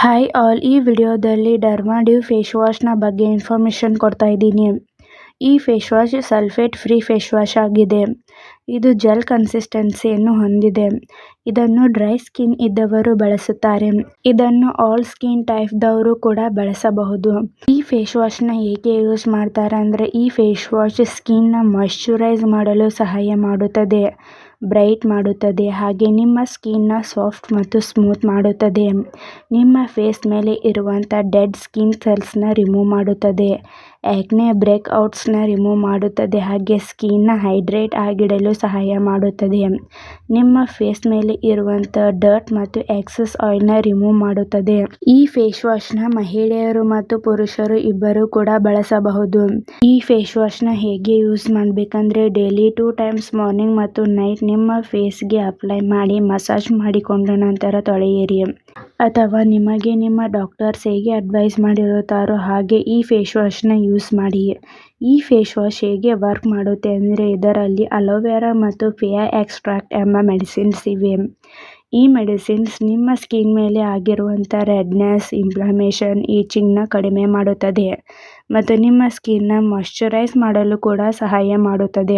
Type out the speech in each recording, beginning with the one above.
Hi all, ಈ ವಿಡಿಯೋದಲ್ಲಿ ಡರ್ಮಾಡ್ಯೂ face ವಾಶ್ನ ಬಗ್ಗೆ ಇನ್ಫಾರ್ಮೇಷನ್ ಕೊಡ್ತಾ ಇದ್ದೀನಿ. ಈ face wash sulphate free face wash ಆಗಿದೆ. ಇದು ಜೆಲ್ ಕನ್ಸಿಸ್ಟೆನ್ಸಿಯನ್ನು ಹೊಂದಿದೆ. ಇದನ್ನು ಡ್ರೈ ಸ್ಕಿನ್ ಇದ್ದವರು ಬಳಸುತ್ತಾರೆ. ಇದನ್ನು ಆಲ್ ಸ್ಕಿನ್ ಟೈಪ್ದವರು ಕೂಡ ಬಳಸಬಹುದು. ಈ ಫೇಸ್ ವಾಶ್ನ ಹೇಗೆ ಯೂಸ್ ಮಾಡ್ತಾರೆ ಅಂದರೆ, ಈ ಫೇಸ್ ವಾಶ್ ಸ್ಕಿನ್ನ ಮಾಯ್ಶ್ಚರೈಸ್ ಮಾಡಲು ಸಹಾಯ ಮಾಡುತ್ತದೆ, ಬ್ರೈಟ್ ಮಾಡುತ್ತದೆ, ಹಾಗೆ ನಿಮ್ಮ ಸ್ಕಿನ್ನ ಸಾಫ್ಟ್ ಮತ್ತು ಸ್ಮೂತ್ ಮಾಡುತ್ತದೆ. ನಿಮ್ಮ ಫೇಸ್ ಮೇಲೆ ಇರುವಂಥ ಡೆಡ್ ಸ್ಕಿನ್ ಸೆಲ್ಸ್ನ ರಿಮೂವ್ ಮಾಡುತ್ತದೆ, ಆಕ್ನೆ ಬ್ರೇಕ್ಔಟ್ಸ್ನ ರಿಮೂವ್ ಮಾಡುತ್ತದೆ, ಹಾಗೆ ಸ್ಕಿನ್ನ ಹೈಡ್ರೇಟ್ ಆಗಿಡಲು ಸಹಾಯ ಮಾಡುತ್ತದೆ. ನಿಮ್ಮ ಫೇಸ್ ಮೇಲೆ ಇರುವಂಥ ಡರ್ಟ್ ಮತ್ತು ಎಕ್ಸಸ್ ಆಯಿಲ್ನ ರಿಮೂವ್ ಮಾಡುತ್ತದೆ. ಈ ಫೇಸ್ ವಾಶ್ನ ಮಹಿಳೆಯರು ಮತ್ತು ಪುರುಷರು ಇಬ್ಬರು ಕೂಡ ಬಳಸಬಹುದು. ಈ ಫೇಸ್ ವಾಶ್ನ ಹೇಗೆ ಯೂಸ್ ಮಾಡಬೇಕಂದ್ರೆ, ಡೈಲಿ 2 ಟೈಮ್ಸ್ ಮಾರ್ನಿಂಗ್ ಮತ್ತು ನೈಟ್ ನಿಮ್ಮ ಫೇಸ್ಗೆ ಅಪ್ಲೈ ಮಾಡಿ ಮಸಾಜ್ ಮಾಡಿಕೊಂಡ ನಂತರ ತೊಳೆಯಿರಿ. ಅಥವಾ ನಿಮಗೆ ನಿಮ್ಮ ಡಾಕ್ಟರ್ಸ್ ಹೇಗೆ ಅಡ್ವೈಸ್ ಮಾಡಿರುತ್ತಾರೋ ಹಾಗೆ ಈ ಫೇಸ್ ವಾಶ್ನ ಯೂಸ್ ಮಾಡಿ. ಈ ಫೇಸ್ ವಾಶ್ ಹೇಗೆ ವರ್ಕ್ ಮಾಡುತ್ತೆ ಅಂದರೆ, ಇದರಲ್ಲಿ ಅಲೋವೆರಾ ಮತ್ತು ಫಿಯಾ ಎಕ್ಸ್ಟ್ರಾಕ್ಟ್ ಎಂಬ ಮೆಡಿಸಿನ್ಸ್ ಇವೆ. ಈ ಮೆಡಿಸಿನ್ಸ್ ನಿಮ್ಮ ಸ್ಕಿನ್ ಮೇಲೆ ಆಗಿರುವಂಥ ರೆಡ್ನೆಸ್, ಇನ್ಫ್ಲಮೇಷನ್, ಈಚಿಂಗ್ನ ಕಡಿಮೆ ಮಾಡುತ್ತದೆ ಮತ್ತು ನಿಮ್ಮ ಸ್ಕಿನ್ನ ಮಾಯ್ಶ್ಚರೈಸ್ ಮಾಡಲು ಕೂಡ ಸಹಾಯ ಮಾಡುತ್ತದೆ.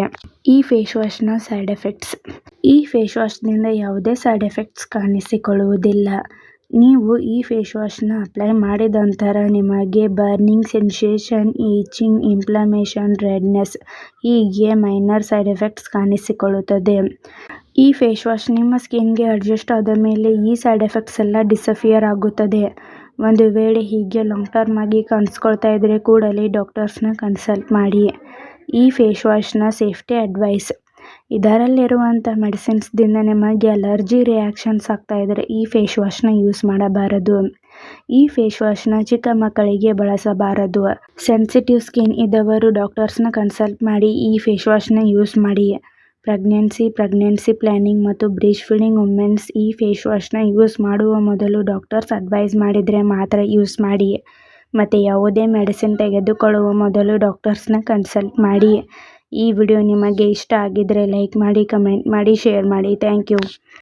ಈ ಫೇಸ್ ವಾಶ್ನ ಸೈಡ್ ಎಫೆಕ್ಟ್ಸ್. ಈ ಫೇಸ್ ವಾಶ್ನಿಂದ ಯಾವುದೇ ಸೈಡ್ ಎಫೆಕ್ಟ್ಸ್ ಕಾಣಿಸಿಕೊಳ್ಳುವುದಿಲ್ಲ. ನೀವು ಈ ಫೇಸ್ ವಾಶ್ನ ಅಪ್ಲೈ ಮಾಡಿದ ನಂತರ ನಿಮಗೆ burning sensation, itching, inflammation, redness ಹೀಗೆ ಮೈನರ್ ಸೈಡ್ ಎಫೆಕ್ಟ್ಸ್ ಕಾಣಿಸಿಕೊಳ್ಳುತ್ತದೆ. ಈ ಫೇಸ್ ವಾಶ್ ನಿಮ್ಮ ಸ್ಕಿನ್ಗೆ ಅಡ್ಜಸ್ಟ್ ಆದ ಮೇಲೆ ಈ ಸೈಡ್ ಎಫೆಕ್ಟ್ಸ್ ಎಲ್ಲ ಡಿಸಪಿಯರ್ ಆಗುತ್ತದೆ. ಒಂದು ವೇಳೆ ಹೀಗೆ ಲಾಂಗ್ ಟರ್ಮ್ ಆಗಿ ಕಾಣಿಸ್ಕೊಳ್ತಾ ಇದ್ರೆ ಕೂಡಲೇ ಡಾಕ್ಟರ್ಸ್ನ ಕನ್ಸಲ್ಟ್ ಮಾಡಿ. ಈ ಫೇಸ್ ವಾಶ್ನ ಸೇಫ್ಟಿ ಅಡ್ವೈಸ್. ಇದರಲ್ಲಿರುವಂಥ ಮೆಡಿಸಿನ್ಸ್ದಿಂದ ನಿಮಗೆ ಅಲರ್ಜಿ ರಿಯಾಕ್ಷನ್ಸ್ ಆಗ್ತಾ ಇದ್ದರೆ ಈ ಫೇಸ್ ವಾಶ್ನ ಯೂಸ್ ಮಾಡಬಾರದು. ಈ ಫೇಸ್ ವಾಶ್ನ ಚಿಕ್ಕ ಮಕ್ಕಳಿಗೆ ಬಳಸಬಾರದು. ಸೆನ್ಸಿಟಿವ್ ಸ್ಕಿನ್ ಇದ್ದವರು ಡಾಕ್ಟರ್ಸ್ನ ಕನ್ಸಲ್ಟ್ ಮಾಡಿ ಈ ಫೇಸ್ ವಾಶ್ನ ಯೂಸ್ ಮಾಡಿ. ಪ್ರೆಗ್ನೆನ್ಸಿ ಪ್ಲಾನಿಂಗ್ ಮತ್ತು ಬ್ರೀಸ್ಟ್ ಫೀಡಿಂಗ್ ವುಮೆನ್ಸ್ ಈ ಫೇಸ್ ವಾಶ್ನ ಯೂಸ್ ಮಾಡುವ ಮೊದಲು ಡಾಕ್ಟರ್ಸ್ ಅಡ್ವೈಸ್ ಮಾಡಿದರೆ ಮಾತ್ರ ಯೂಸ್ ಮಾಡಿ. ಮತ್ತು ಯಾವುದೇ ಮೆಡಿಸಿನ್ ತೆಗೆದುಕೊಳ್ಳುವ ಮೊದಲು ಡಾಕ್ಟರ್ಸ್ನ ಕನ್ಸಲ್ಟ್ ಮಾಡಿ. ಈ ವಿಡಿಯೋ ನಿಮಗೆ ಇಷ್ಟ ಆಗಿದ್ರೆ ಲೈಕ್ ಮಾಡಿ, ಕಮೆಂಟ್ ಮಾಡಿ, ಶೇರ್ ಮಾಡಿ. Thank you.